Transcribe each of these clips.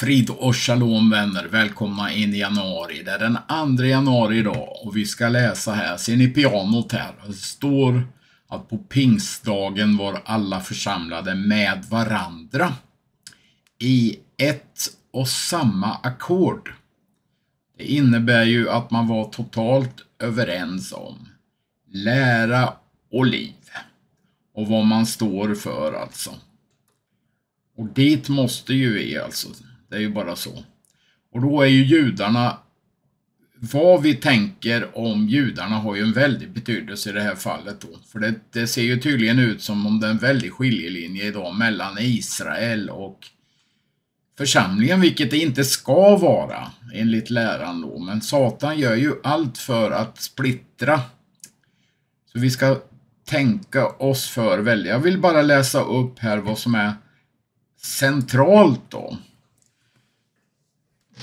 Frid och shalom vänner, välkomna in i januari. Det är den 2 januari idag och vi ska läsa här, ser ni pianot här? Det står att på pingstdagen var alla församlade med varandra i ett och samma ackord. Det innebär ju att man var totalt överens om lära och liv och vad man står för alltså. Och dit måste ju vi alltså. Det är ju bara så. Och då är ju judarna, vad vi tänker om judarna har ju en väldig betydelse i det här fallet då. För det ser ju tydligen ut som om det är en väldig skiljelinje idag mellan Israel och församlingen, vilket det inte ska vara enligt läran då. Men Satan gör ju allt för att splittra. Så vi ska tänka oss för väldigt. Jag vill bara läsa upp här vad som är centralt då.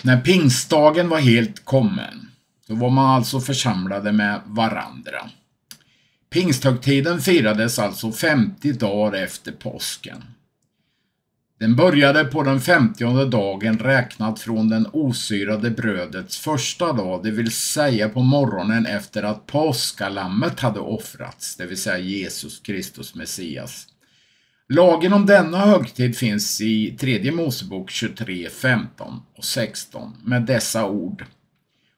När pingstdagen var helt kommen, då var man alltså församlade med varandra. Pingsthögtiden firades alltså 50 dagar efter påsken. Den började på den 50:e dagen räknat från den osyrade brödets första dag, det vill säga på morgonen efter att påskalammet hade offrats, det vill säga Jesus Kristus Messias. Lagen om denna högtid finns i 3 Mosebok 23, 15 och 16 med dessa ord.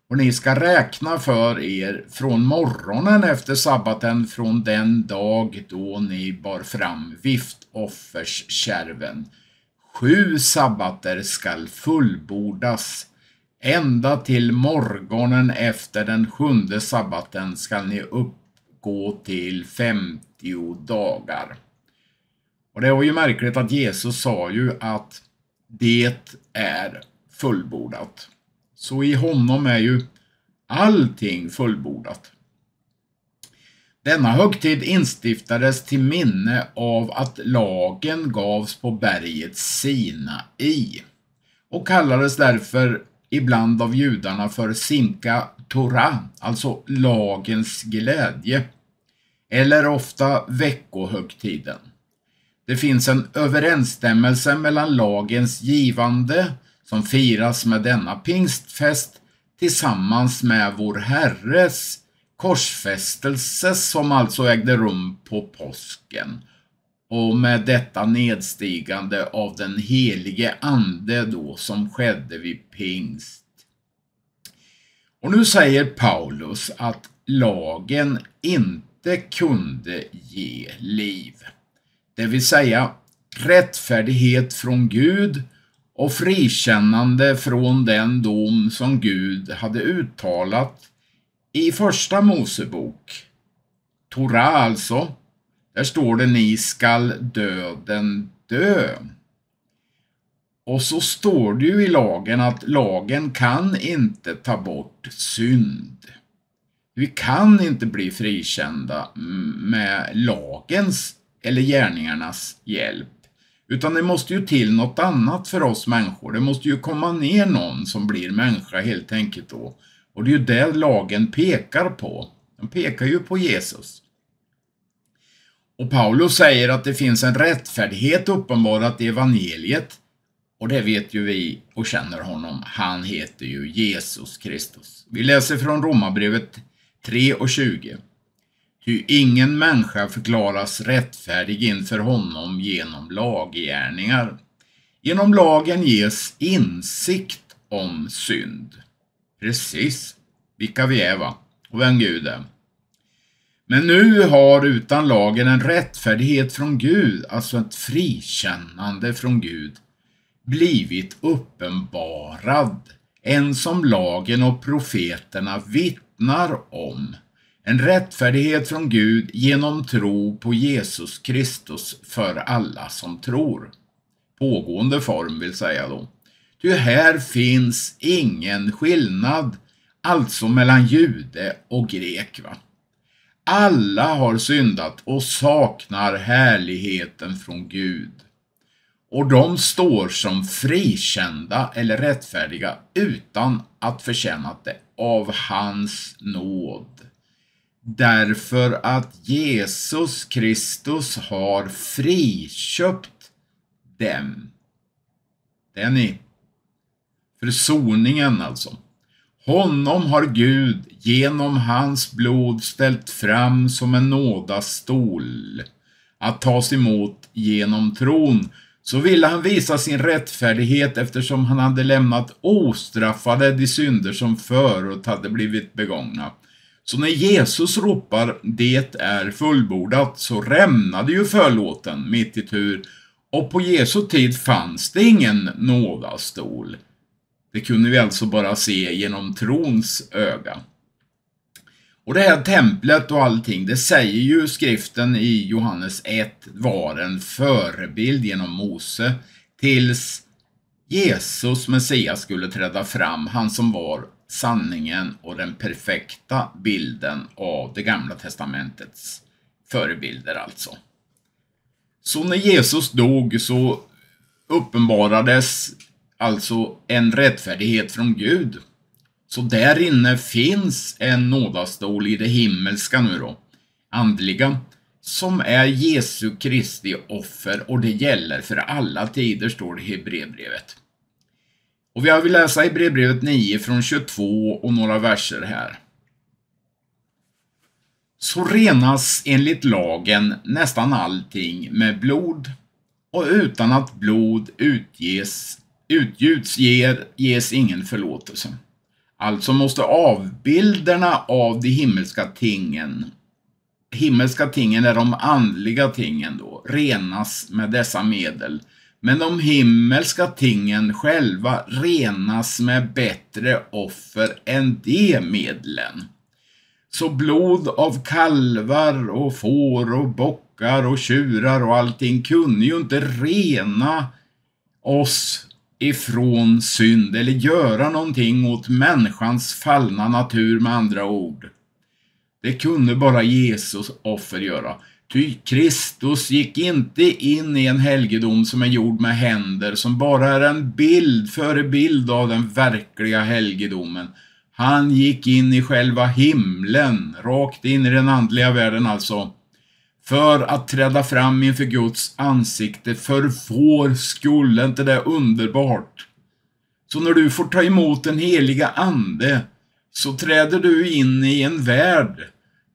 Och ni ska räkna för er från morgonen efter sabbaten från den dag då ni bar fram viftofferskärven. 7 sabbater skall fullbordas. Ända till morgonen efter den 7:e sabbaten skall ni uppgå till 50 dagar. Och det var ju märkligt att Jesus sa ju att det är fullbordat. Så i honom är ju allting fullbordat. Denna högtid instiftades till minne av att lagen gavs på berget Sinai och kallades därför ibland av judarna för Simka Torah, alltså lagens glädje, eller ofta veckohögtiden. Det finns en överensstämmelse mellan lagens givande som firas med denna pingstfest tillsammans med vår Herres korsfästelse som alltså ägde rum på påsken och med detta nedstigande av den helige ande då som skedde vid pingst. Och nu säger Paulus att lagen inte kunde ge liv. Det vill säga rättfärdighet från Gud och frikännande från den dom som Gud hade uttalat i 1 Mosebok. Torah alltså, där står det ni skall döden dö. Och så står det ju i lagen att lagen kan inte ta bort synd. Vi kan inte bli frikända med lagens eller gärningarnas hjälp. Utan det måste ju till något annat för oss människor. Det måste ju komma ner någon som blir människa helt enkelt då. Och det är ju det lagen pekar på. Den pekar ju på Jesus. Och Paulus säger att det finns en rättfärdighet uppenbarat i evangeliet. Och det vet ju vi och känner honom. Han heter ju Jesus Kristus. Vi läser från Romarbrevet 3:20. Ty ingen människa förklaras rättfärdig inför honom genom laggärningar. Genom lagen ges insikt om synd. Precis, vilka vi är va? Och vem Gud är. Men nu har utan lagen en rättfärdighet från Gud, alltså ett frikännande från Gud, blivit uppenbarad. En som lagen och profeterna vittnar om. En rättfärdighet från Gud genom tro på Jesus Kristus för alla som tror. Pågående form vill säga då. Ty här finns ingen skillnad, alltså mellan jude och grek va. Alla har syndat och saknar härligheten från Gud. Och de står som frikända eller rättfärdiga utan att förtjäna det av hans nåd. Därför att Jesus Kristus har friköpt dem. Det är ni. Försoningen alltså. Honom har Gud genom hans blod ställt fram som en nådastol att tas emot genom tron. Så ville han visa sin rättfärdighet eftersom han hade lämnat ostraffade de synder som förut hade blivit begångna. Så när Jesus ropar det är fullbordat så rämnade ju förlåten mitt i tur, och på Jesu tid fanns det ingen nådastol. Det kunde vi alltså bara se genom trons öga. Och det här templet och allting, det säger ju skriften i Johannes 1 var en förebild genom Mose tills Jesus Messias skulle träda fram, han som var sanningen och den perfekta bilden av det gamla testamentets förebilder alltså. Så när Jesus dog så uppenbarades alltså en rättfärdighet från Gud. Så där inne finns en nådastol i det himmelska nu då, andliga, som är Jesu Kristi offer, och det gäller för alla tider, står det i Hebreerbrevet. Och vi vill läsa i Hebreerbrevet 9 från 22 och några verser här. Så renas enligt lagen nästan allting med blod, och utan att blod ges ingen förlåtelse. Alltså måste avbilderna av de himmelska tingen är de andliga tingen då, renas med dessa medel. Men de himmelska tingen själva renas med bättre offer än de medlen. Så blod av kalvar och får och bockar och tjurar och allting kunde ju inte rena oss ifrån synd eller göra någonting åt människans fallna natur, med andra ord. Det kunde bara Jesus offer göra. Ty Kristus gick inte in i en helgedom som är gjord med händer, som bara är en förebild av den verkliga helgedomen. Han gick in i själva himlen, rakt in i den andliga världen alltså, för att träda fram inför Guds ansikte för vår skull. Inte det underbart? Så när du får ta emot den heliga ande så träder du in i en värld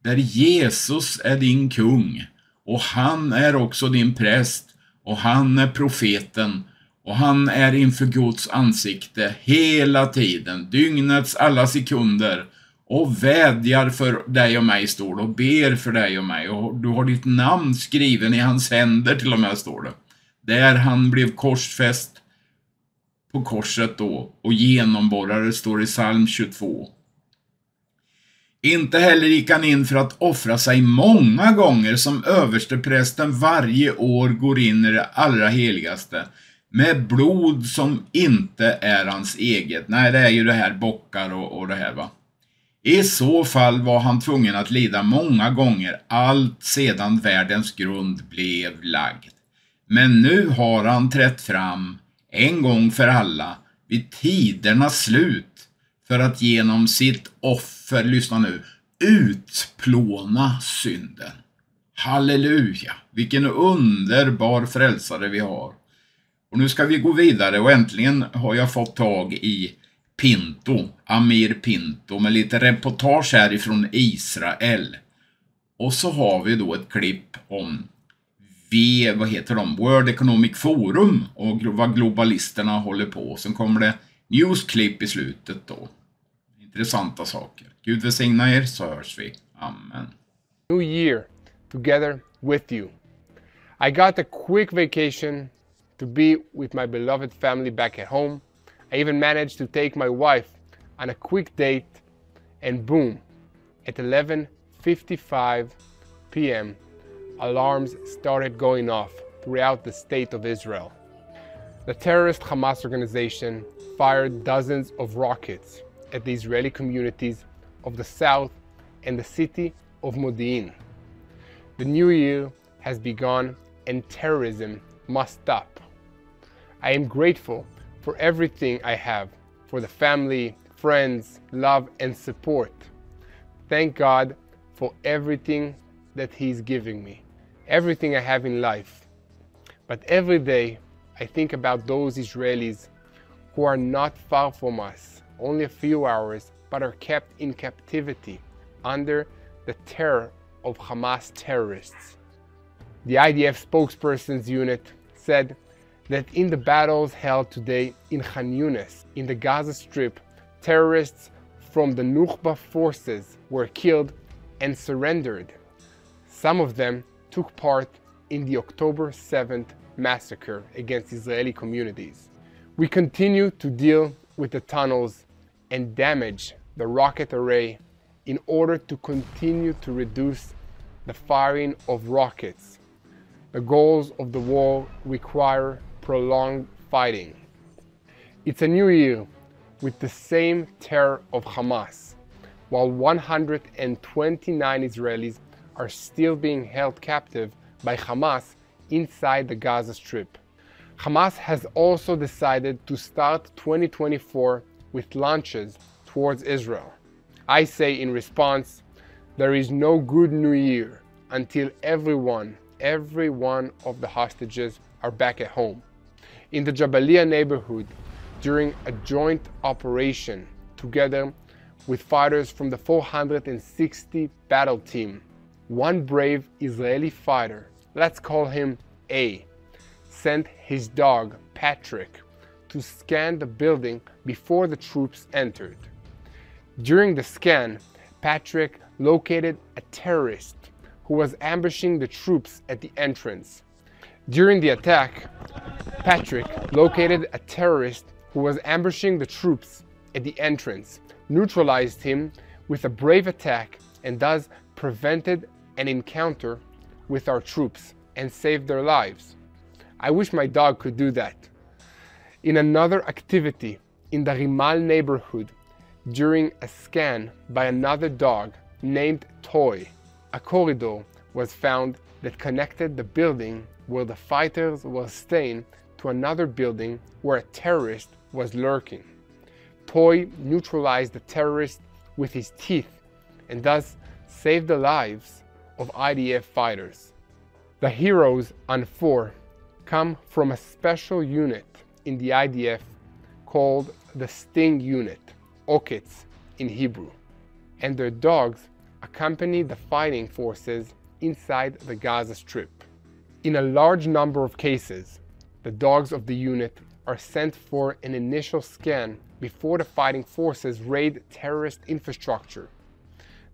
där Jesus är din kung, och han är också din präst, och han är profeten, och han är inför Guds ansikte hela tiden, dygnets alla sekunder, och vädjar för dig och mig, står det, och ber för dig och mig, och du har ditt namn skriven i hans händer till och med, står det. Där han blev korsfäst på korset då, och genomborrade, står i psalm 22. Inte heller gick han in för att offra sig många gånger som översteprästen varje år går in i det allra heligaste med blod som inte är hans eget. Nej, det är ju det här bockar och det här va. I så fall var han tvungen att lida många gånger, allt sedan världens grund blev lagd. Men nu har han trätt fram en gång för alla vid tidernas slut för att genom sitt offer, lyssna nu, utplåna synden. Halleluja, vilken underbar frälsare vi har. Och nu ska vi gå vidare, och äntligen har jag fått tag i Amir Pinto med lite reportage härifrån Israel. Och så har vi då ett klipp om World Economic Forum och vad globalisterna håller på. Sen kommer det newsklipp i slutet då. Intressanta saker. Gud välsigna er, så hörs vi. Amen. New year together with you. I got a quick vacation to be with my beloved family back at home. I even managed to take my wife on a quick date, and boom, at 11:55 p.m. alarms started going off throughout the state of Israel. The terrorist Hamas organization fired dozens of rockets at the Israeli communities of the south and the city of Modi'in. The new year has begun and terrorism must stop. I am grateful for everything I have, for the family, friends, love and support. Thank God for everything that He's giving me, everything I have in life. But every day I think about those Israelis who are not far from us, only a few hours, but are kept in captivity under the terror of Hamas terrorists. The IDF spokesperson's unit said that in the battles held today in Khan Yunis, in the Gaza Strip, terrorists from the Nukhba forces were killed and surrendered. Some of them took part in the October 7th massacre against Israeli communities. We continue to deal with the tunnels and damage the rocket array in order to continue to reduce the firing of rockets. The goals of the war require prolonged fighting. It's a new year with the same terror of Hamas, while 129 Israelis are still being held captive by Hamas inside the Gaza Strip. Hamas has also decided to start 2024 with launches towards Israel. I say in response, there is no good new year until every one of the hostages are back at home. In the Jabalia neighborhood, during a joint operation together with fighters from the 460 battle team, one brave Israeli fighter, let's call him A, sent his dog Patrick to scan the building before the troops entered. During the scan, Patrick located a terrorist who was ambushing the troops at the entrance. During the attack, Patrick located a terrorist who was ambushing the troops at the entrance, neutralized him with a brave attack, and thus prevented an encounter with our troops and saved their lives. I wish my dog could do that. In another activity in the Rimal neighborhood, during a scan by another dog named Toy, a corridor was found that connected the building where the fighters were staying to another building where a terrorist was lurking. Toy neutralized the terrorist with his teeth and thus saved the lives of IDF fighters. The heroes on 4 come from a special unit in the IDF called the Sting Unit, Oketz in Hebrew, and their dogs accompany the fighting forces inside the Gaza Strip. In a large number of cases, the dogs of the unit are sent for an initial scan before the fighting forces raid terrorist infrastructure.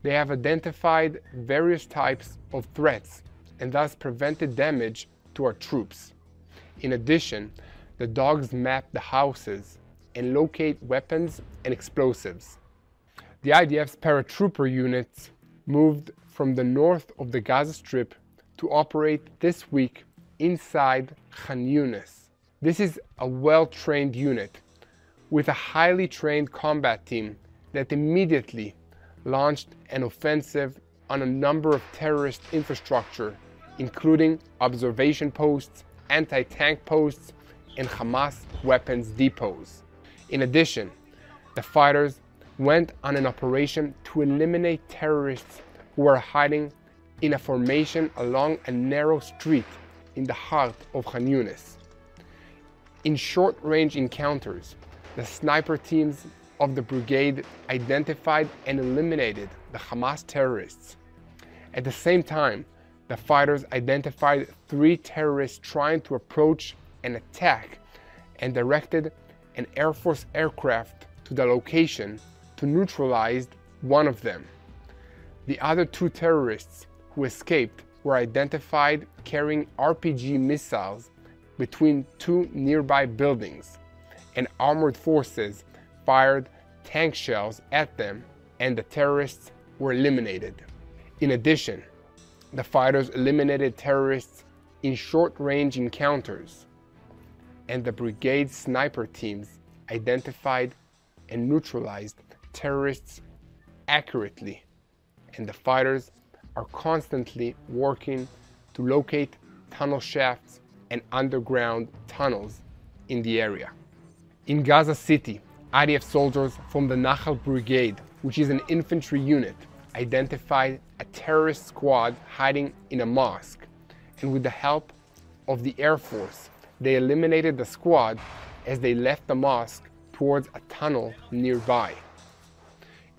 They have identified various types of threats and thus prevented damage to our troops. In addition, the dogs map the houses and locate weapons and explosives. The IDF's paratrooper units moved from the north of the Gaza Strip to operate this week inside Khan Yunis. This is a well-trained unit with a highly trained combat team that immediately launched an offensive on a number of terrorist infrastructure, including observation posts, anti-tank posts, and Hamas weapons depots. In addition, the fighters went on an operation to eliminate terrorists who were hiding in a formation along a narrow street in the heart of Khan Yunis. In short-range encounters, the sniper teams of the brigade identified and eliminated the Hamas terrorists. At the same time, the fighters identified 3 terrorists trying to approach and attack and directed an Air Force aircraft to the location to neutralize one of them. The other 2 terrorists who escaped were identified carrying RPG missiles between 2 nearby buildings, and armored forces fired tank shells at them, and the terrorists were eliminated. In addition, the fighters eliminated terrorists in short-range encounters, and the brigade sniper teams identified and neutralized terrorists accurately, and the fighters are constantly working to locate tunnel shafts and underground tunnels in the area. In Gaza City, IDF soldiers from the Nahal Brigade, which is an infantry unit, identified a terrorist squad hiding in a mosque, and with the help of the Air Force, they eliminated the squad as they left the mosque towards a tunnel nearby.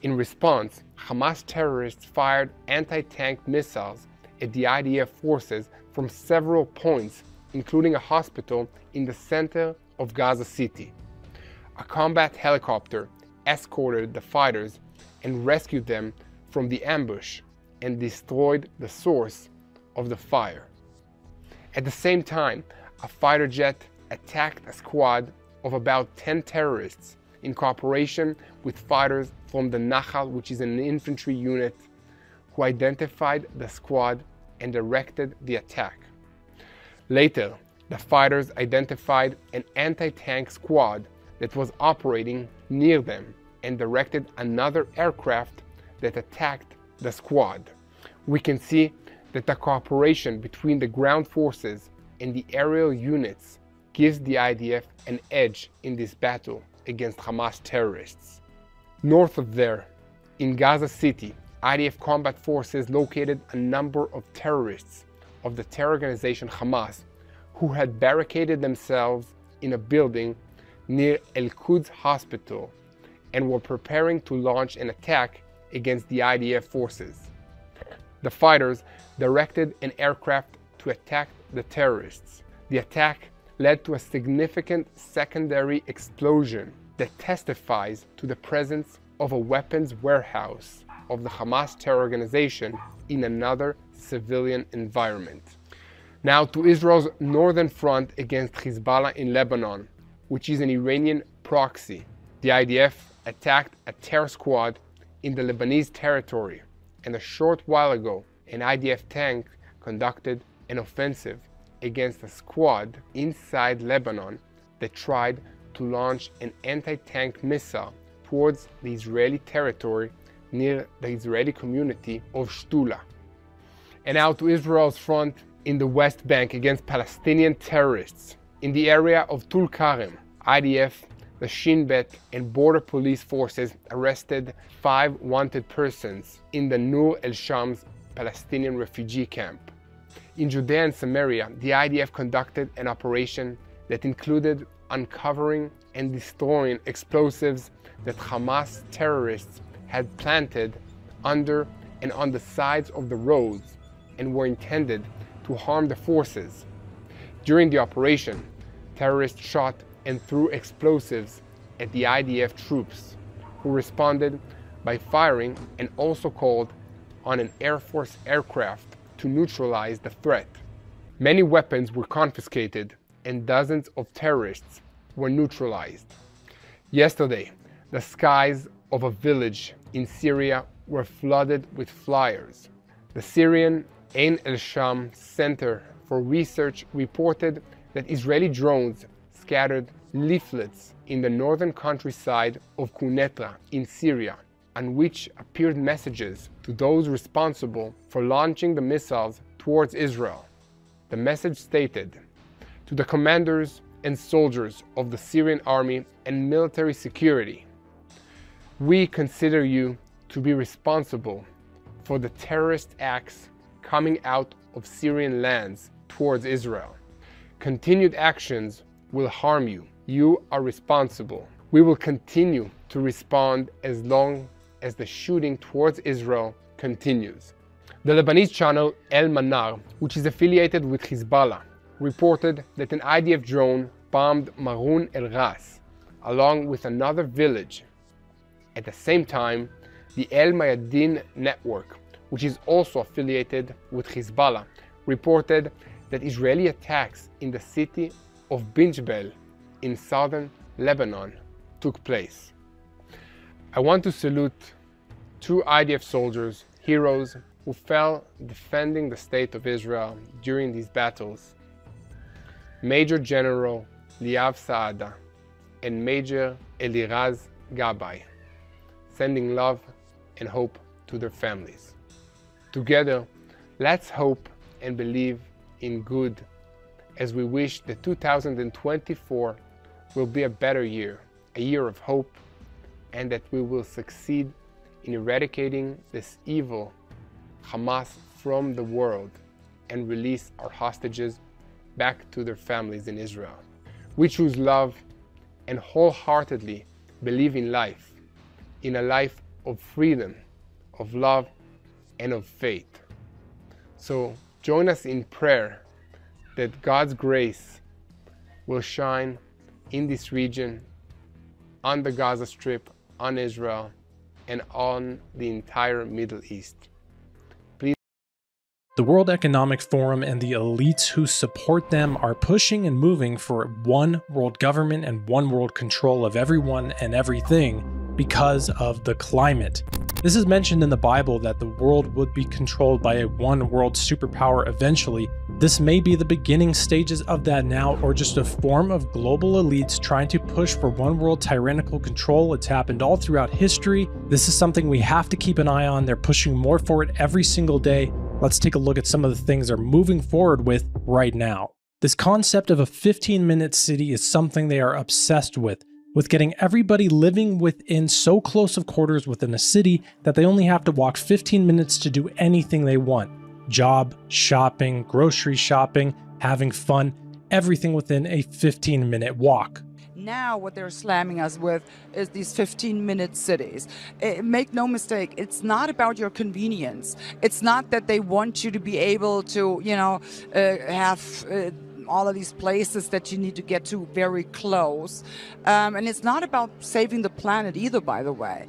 In response, Hamas terrorists fired anti-tank missiles at the IDF forces from several points, including a hospital in the center of Gaza City. A combat helicopter escorted the fighters and rescued them from the ambush and destroyed the source of the fire. At the same time, a fighter jet attacked a squad of about 10 terrorists in cooperation with fighters from the Nahal, which is an infantry unit, who identified the squad and directed the attack. Later, the fighters identified an anti-tank squad that was operating near them and directed another aircraft that attacked the squad. We can see that the cooperation between the ground forces and the aerial units gives the IDF an edge in this battle against Hamas terrorists. North of there, in Gaza City, IDF combat forces located a number of terrorists of the terror organization Hamas who had barricaded themselves in a building near El-Quds Hospital and were preparing to launch an attack against the IDF forces. The fighters directed an aircraft to attack the terrorists. The attack led to a significant secondary explosion that testifies to the presence of a weapons warehouse of the Hamas terror organization in another civilian environment. Now to Israel's northern front against Hezbollah in Lebanon, which is an Iranian proxy. The IDF attacked a terror squad in the Lebanese territory, and a short while ago, an IDF tank conducted an offensive against a squad inside Lebanon that tried to launch an anti-tank missile towards the Israeli territory near the Israeli community of Shtula. And now to Israel's front in the West Bank against Palestinian terrorists. In the area of Tulkarem, IDF, the Shin Bet, and border police forces arrested 5 wanted persons in the Nur el-Shams Palestinian refugee camp. In Judea and Samaria, the IDF conducted an operation that included uncovering and destroying explosives that Hamas terrorists had planted under and on the sides of the roads and were intended to harm the forces. During the operation, terrorists shot and threw explosives at the IDF troops, who responded by firing and also called on an Air Force aircraft to neutralize the threat. Many weapons were confiscated and dozens of terrorists were neutralized. Yesterday, the skies of a village in Syria were flooded with flyers. The Syrian Ain el-Sham Center for Research reported that Israeli drones scattered leaflets in the northern countryside of Quneitra in Syria, on which appeared messages to those responsible for launching the missiles towards Israel. The message stated, "To the commanders and soldiers of the Syrian army and military security, we consider you to be responsible for the terrorist acts coming out of Syrian lands towards Israel. Continued actions will harm you. You are responsible. We will continue to respond as long as the shooting towards Israel continues." The Lebanese channel El Manar, which is affiliated with Hezbollah, reported that an IDF drone bombed Maroun El Ras, along with another village. At the same time, the El Mayadin network, which is also affiliated with Hezbollah, reported that Israeli attacks in the city of Binjbel in southern Lebanon took place. I want to salute 2 IDF soldiers, heroes, who fell defending the state of Israel during these battles. Major General Liav Saada and Major Eliraz Gabay, sending love and hope to their families. Together, let's hope and believe in good as we wish that 2024 will be a better year, a year of hope, and that we will succeed in eradicating this evil Hamas from the world and release our hostages back to their families in Israel. We choose love and wholeheartedly believe in a life of freedom, of love, and of faith. So join us in prayer that God's grace will shine in this region, on the Gaza Strip, on Israel, and on the entire Middle East. The World Economic Forum and the elites who support them are pushing and moving for one world government and one world control of everyone and everything because of the climate. This is mentioned in the Bible that the world would be controlled by a one world superpower eventually. This may be the beginning stages of that now, or just a form of global elites trying to push for one world tyrannical control. It's happened all throughout history. This is something we have to keep an eye on. They're pushing more for it every single day. Let's take a look at some of the things they're moving forward with right now. This concept of a 15-minute city is something they are obsessed with getting everybody living within so close of quarters within a city that they only have to walk 15 minutes to do anything they want. Job, shopping, grocery shopping, having fun, everything within a 15-minute walk. Now what they're slamming us with is these 15-minute cities. Make no mistake, it's not about your convenience. It's not that they want you to be able to, have all of these places that you need to get to very close. And it's not about saving the planet either, by the way.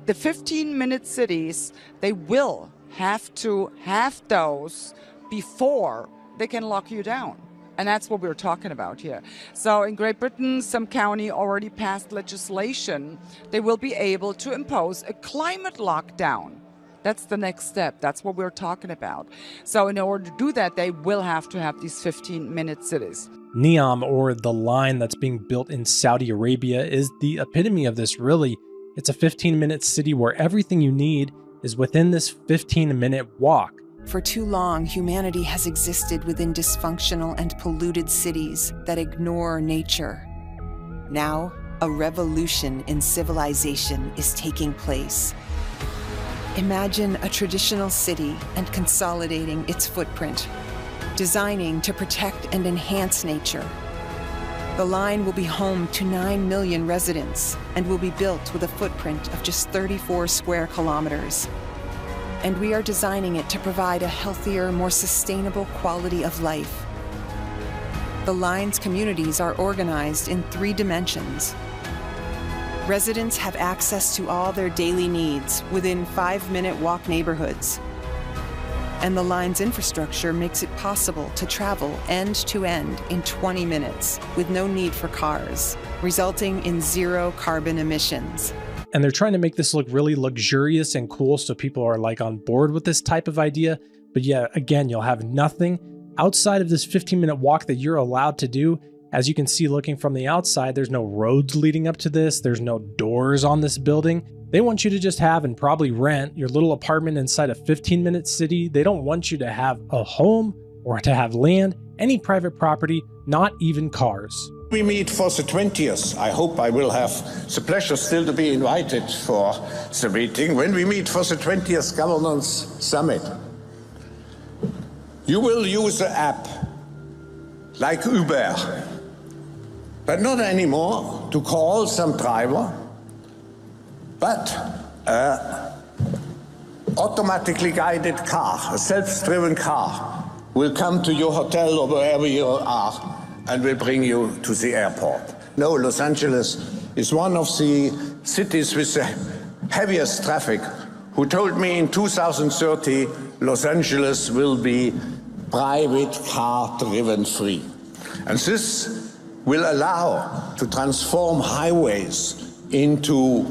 The 15-minute cities, they will have to have those before they can lock you down. And that's what we're talking about here. So in Great Britain, some county already passed legislation. They will be able to impose a climate lockdown. That's the next step. That's what we're talking about. So in order to do that, they will have to have these 15-minute cities. Neom, or the line that's being built in Saudi Arabia, is the epitome of this, really. It's a 15-minute city where everything you need is within this 15-minute walk. For too long, humanity has existed within dysfunctional and polluted cities that ignore nature. Now, a revolution in civilization is taking place. Imagine a traditional city and consolidating its footprint, designing to protect and enhance nature. The line will be home to 9 million residents and will be built with a footprint of just 34 square kilometers. And we are designing it to provide a healthier, more sustainable quality of life. The line's communities are organized in 3 dimensions. Residents have access to all their daily needs within 5-minute walk neighborhoods. And the line's infrastructure makes it possible to travel end-to-end in 20 minutes with no need for cars, resulting in 0 carbon emissions. And they're trying to make this look really luxurious and cool so people are like on board with this type of idea. But yeah, again, you'll have nothing outside of this 15-minute walk that you're allowed to do. As you can see looking from the outside, there's no roads leading up to this. There's no doors on this building. They want you to just have and probably rent your little apartment inside a 15-minute city. They don't want you to have a home or to have land, any private property, not even cars. We meet for the 20th. I hope I will have the pleasure still to be invited for the meeting. When we meet for the 20th Governance Summit, you will use the app like Uber, but not anymore to call some driver, but automatically guided car, a self-driven car, will come to your hotel or wherever you are and will bring you to the airport. No, Los Angeles is one of the cities with the heaviest traffic, who told me in 2030, Los Angeles will be private car-driven free. And this will allow to transform highways into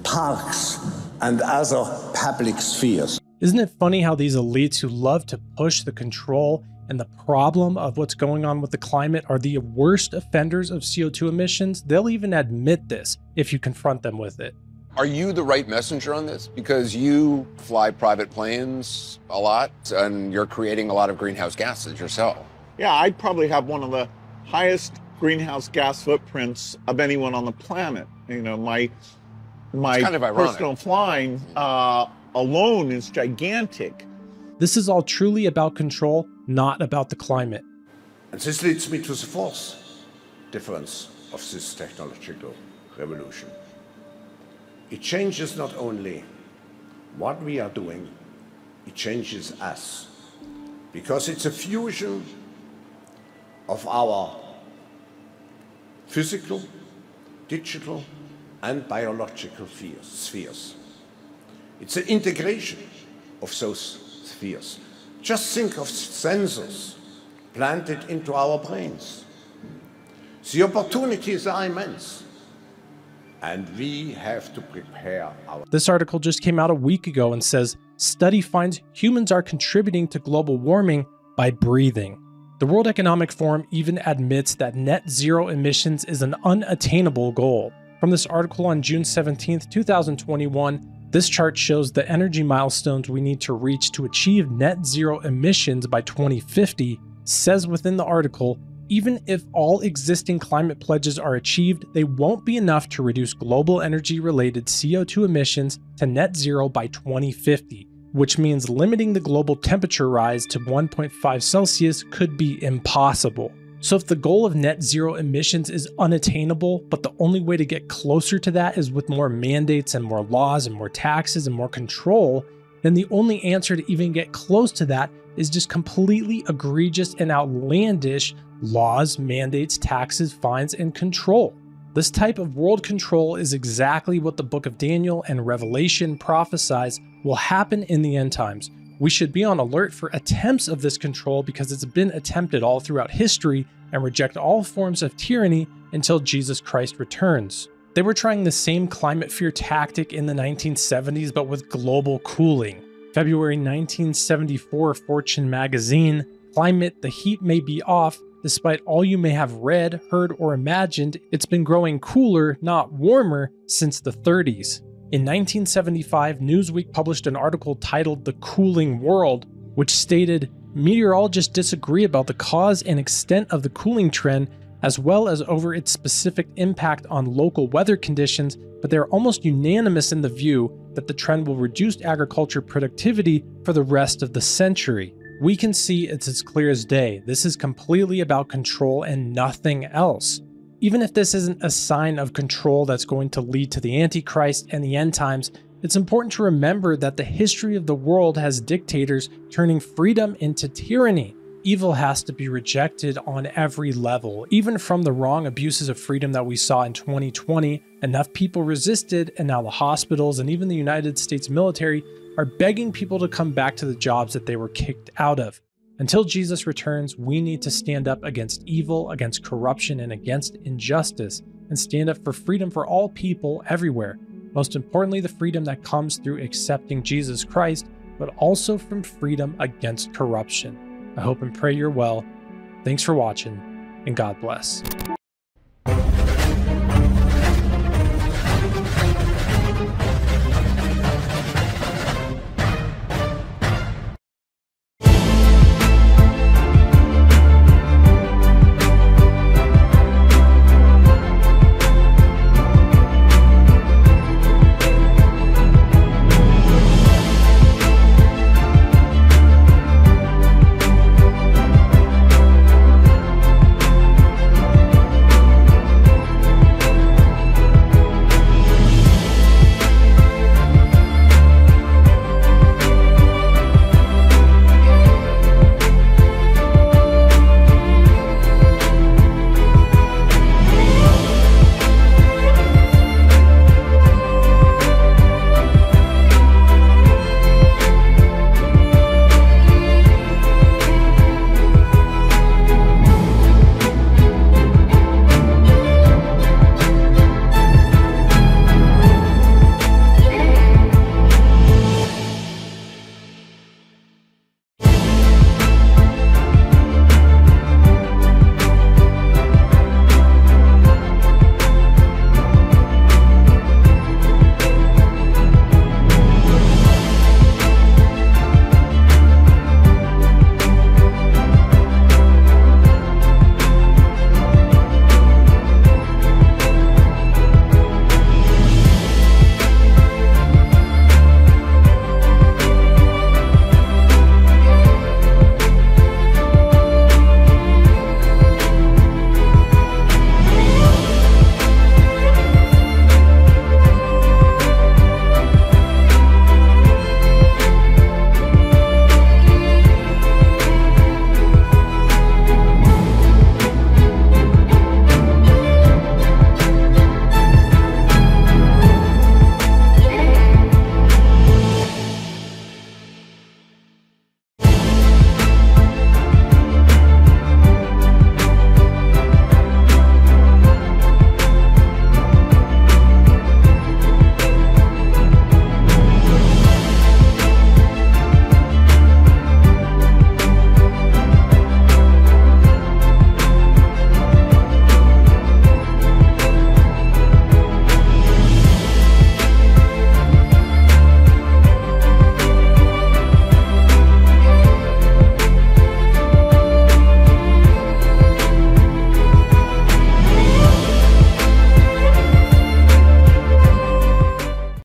parks and other public spheres. Isn't it funny how these elites who love to push the control and the problem of what's going on with the climate are the worst offenders of CO2 emissions? They'll even admit this if you confront them with it. Are you the right messenger on this? Because you fly private planes a lot and you're creating a lot of greenhouse gases yourself. Yeah, I'd probably have one of the highest greenhouse gas footprints of anyone on the planet. You know, my kind of personal flying alone is gigantic. This is all truly about control, not about the climate. And this leads me to the fourth difference of this technological revolution. It changes not only what we are doing, it changes us. Because it's a fusion of our physical, digital, and biological spheres. It's an integration of those spheres. Just think of sensors planted into our brains. The opportunities are immense, and we have to prepare our... This article just came out a week ago and says, study finds humans are contributing to global warming by breathing. The World Economic Forum even admits that net zero emissions is an unattainable goal. From this article on June 17, 2021, this chart shows the energy milestones we need to reach to achieve net zero emissions by 2050, says within the article, even if all existing climate pledges are achieved, they won't be enough to reduce global energy-related CO2 emissions to net zero by 2050, which means limiting the global temperature rise to 1.5 Celsius could be impossible. So if the goal of net zero emissions is unattainable, but the only way to get closer to that is with more mandates and more laws and more taxes and more control, then the only answer to even get close to that is just completely egregious and outlandish laws, mandates, taxes, fines, and control. This type of world control is exactly what the book of Daniel and Revelation prophesies will happen in the end times. We should be on alert for attempts of this control because it's been attempted all throughout history, and reject all forms of tyranny until Jesus Christ returns. They were trying the same climate fear tactic in the 1970s, but with global cooling. February 1974 Fortune magazine, climate, the heat may be off. Despite all you may have read, heard, or imagined, it's been growing cooler, not warmer, since the 30s. In 1975, Newsweek published an article titled The Cooling World, which stated, meteorologists disagree about the cause and extent of the cooling trend, as well as over its specific impact on local weather conditions, but they are almost unanimous in the view that the trend will reduce agriculture productivity for the rest of the century. We can see it's as clear as day. This is completely about control and nothing else. Even if this isn't a sign of control that's going to lead to the Antichrist and the end times, it's important to remember that the history of the world has dictators turning freedom into tyranny. Evil has to be rejected on every level. Even from the wrong abuses of freedom that we saw in 2020, enough people resisted, and now the hospitals and even the United States military are begging people to come back to the jobs that they were kicked out of. Until Jesus returns, we need to stand up against evil, against corruption, and against injustice, and stand up for freedom for all people everywhere. Most importantly, the freedom that comes through accepting Jesus Christ, but also from freedom against corruption. I hope and pray you're well. Thanks for watching, and God bless.